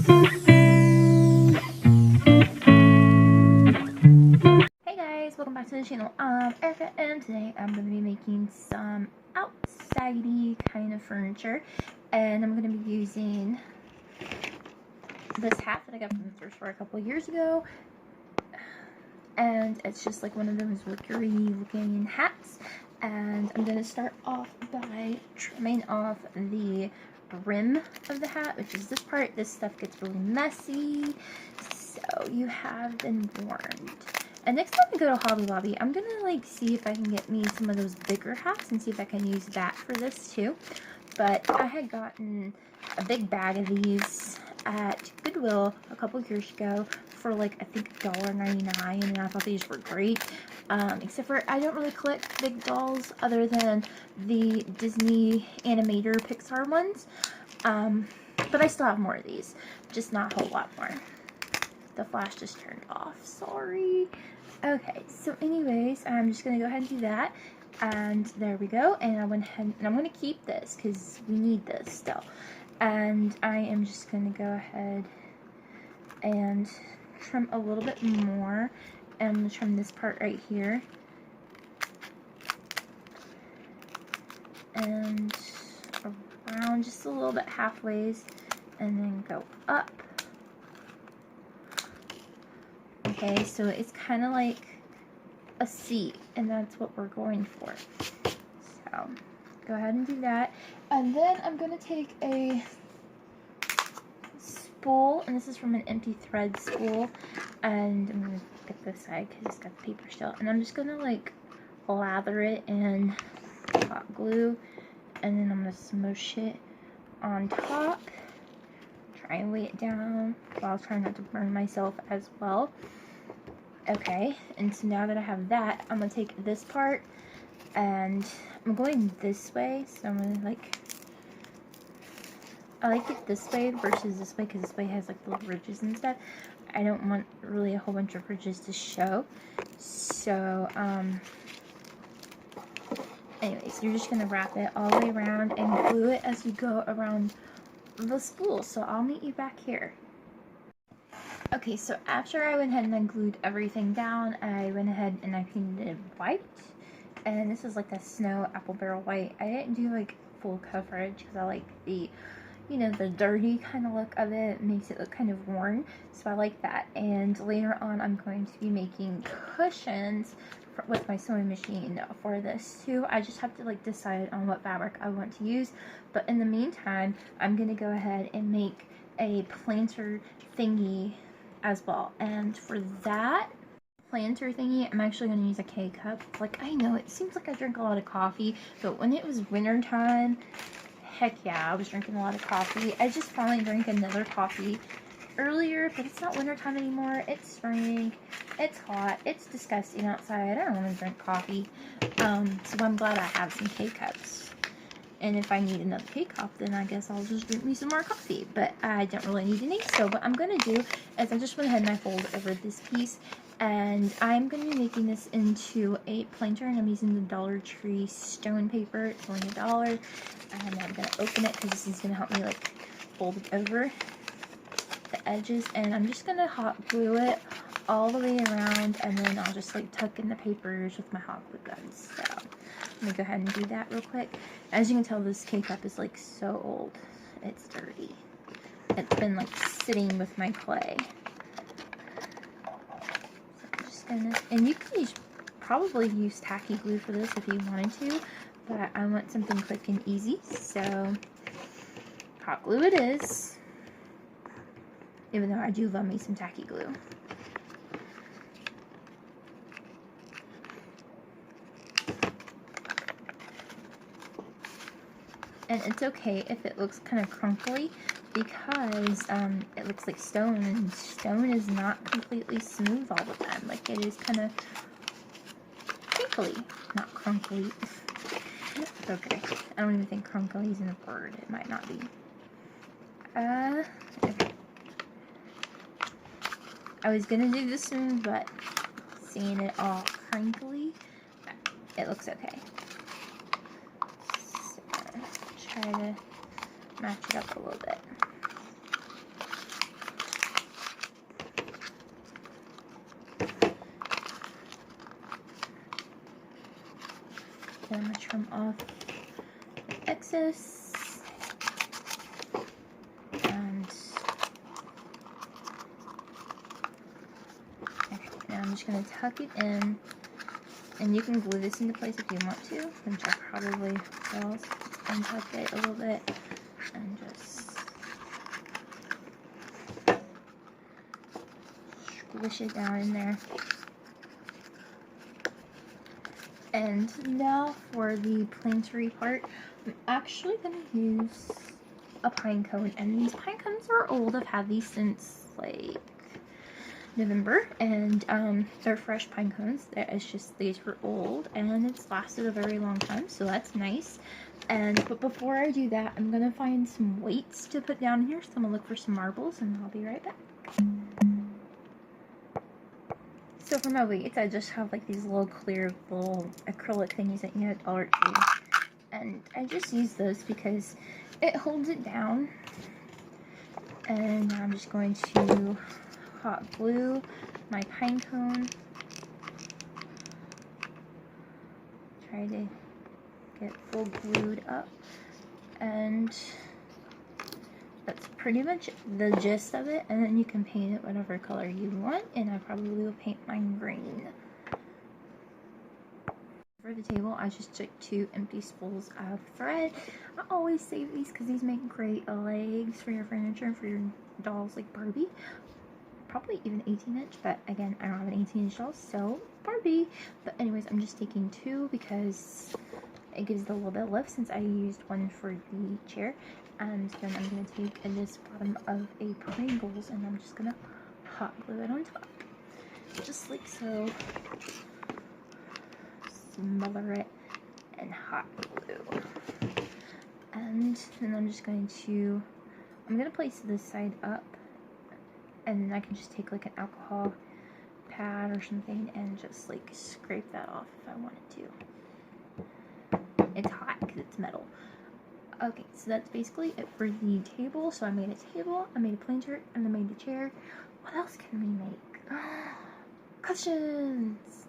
Hey guys, welcome back to the channel. I'm Erica, and today I'm going to be making some outsidey kind of furniture, and I'm going to be using this hat that I got from the thrift store a couple years ago, and it's just like one of those wickery looking hats. And I'm going to start off by trimming off the rim of the hat, which is this part. This stuff gets really messy, so you have been warned. And next time I go to Hobby Lobby, I'm gonna like see if I can get me some of those bigger hats and see if I can use that for this too. But I had gotten a big bag of these at Goodwill a couple years ago for like, I think $1.99, and I thought these were great. Except for I don't really collect big dolls other than the Disney animator Pixar ones. But I still have more of these, just not a whole lot more. The flash just turned off, sorry. Okay, so anyways, I'm just gonna go ahead and do that, and there we go. And I went ahead and I'm gonna keep this because we need this still. And I am just gonna go ahead and trim a little bit more, and I'm gonna trim this part right here and around just a little bit halfways, and then go up. Okay, so it's kind of like a C, and that's what we're going for. So, go ahead and do that. And then I'm going to take a spool, and this is from an empty thread spool, and I'm going to get this side because it's got the paper still. And I'm just going to like lather it in hot glue, and then I'm going to smush it on top. Try and weigh it down while trying not to burn myself as well. Okay, and so now that I have that, I'm going to take this part, and I'm going this way, so I'm going to like, I like it this way versus this way, because this way has like little ridges and stuff. I don't want really a whole bunch of ridges to show. So, anyways, you're just going to wrap it all the way around and glue it as you go around the spool. So I'll meet you back here. Okay, so after I went ahead and I glued everything down, I went ahead and I painted it white. And this is like the snow apple barrel white. I didn't do like full coverage because I like the, you know, the dirty kind of look of it. It makes it look kind of worn, so I like that. And later on I'm going to be making cushions with my sewing machine for this too. I just have to like decide on what fabric I want to use. But in the meantime, I'm going to go ahead and make a planter thingy as well. And for that planter thingy, I'm actually going to use a K-cup. Like, I know it seems like I drink a lot of coffee, but when it was winter time, heck yeah, I was drinking a lot of coffee. I just finally drank another coffee earlier, but it's not winter time anymore. It's spring, it's hot, it's disgusting outside. I don't want to drink coffee. So I'm glad I have some K-cups. And if I need another K-cup, then I guess I'll just drink me some more coffee. But I don't really need any. So what I'm going to do is I just went ahead and I fold over this piece. And I'm going to be making this into a planter. And I'm using the Dollar Tree stone paper. It's only $1. And I'm going to open it because this is going to help me like fold it over the edges. And I'm just going to hot glue it all the way around. And then I'll just like tuck in the papers with my hot glue gun. So let me go ahead and do that real quick. As you can tell, this K-cup is like so old. It's dirty. It's been like sitting with my clay. So I'm just gonna, and you can probably use tacky glue for this if you wanted to, but I want something quick and easy, so hot glue it is. Even though I do love me some tacky glue. And it's okay if it looks kind of crunkly because it looks like stone, and stone is not completely smooth all the time. Like, it is kind of crinkly, not crunkly. It's okay. I don't even think crunkly is in a word. It might not be. Okay. I was gonna do this soon, but seeing it all crinkly, it looks okay. So, try to match it up a little bit. So I'm going to trim off the excess. And okay, now I'm just going to tuck it in. And you can glue this into place if you want to, which I probably will. Untuck it a little bit and just squish it down in there. And now for the plantery part, I'm actually going to use a pine cone. And these pine cones are old. I've had these since like November, and they're fresh pine cones. It's just these were old and it's lasted a very long time, so that's nice. But before I do that, I'm gonna find some weights to put down here, so I'm gonna look for some marbles and I'll be right back. So for my weights, I just have like these little clear little acrylic thingies that you get at Dollar Tree, and I just use those because it holds it down. And now I'm just going to hot glue my pine cone. Try to get full glued up, and that's pretty much the gist of it. And then you can paint it whatever color you want, and I probably will paint mine green. For the table, I just took 2 empty spools of thread. I always save these because these make great legs for your furniture and for your dolls like Barbie. Probably even 18-inch, but again, I don't have an 18-inch doll, so Barbie. But anyways, I'm just taking 2 because it gives it a little bit of lift, since I used one for the chair. And then I'm going to take this bottom of a Pringles, and I'm just going to hot glue it on top. Just like so. Smother it and hot glue. And then I'm going to place this side up, and then I can just take like an alcohol pad or something and just like scrape that off if I wanted to. It's hot because it's metal. Okay, so that's basically it for the table. So I made a table, I made a planter, and I made the chair. What else can we make? Cushions!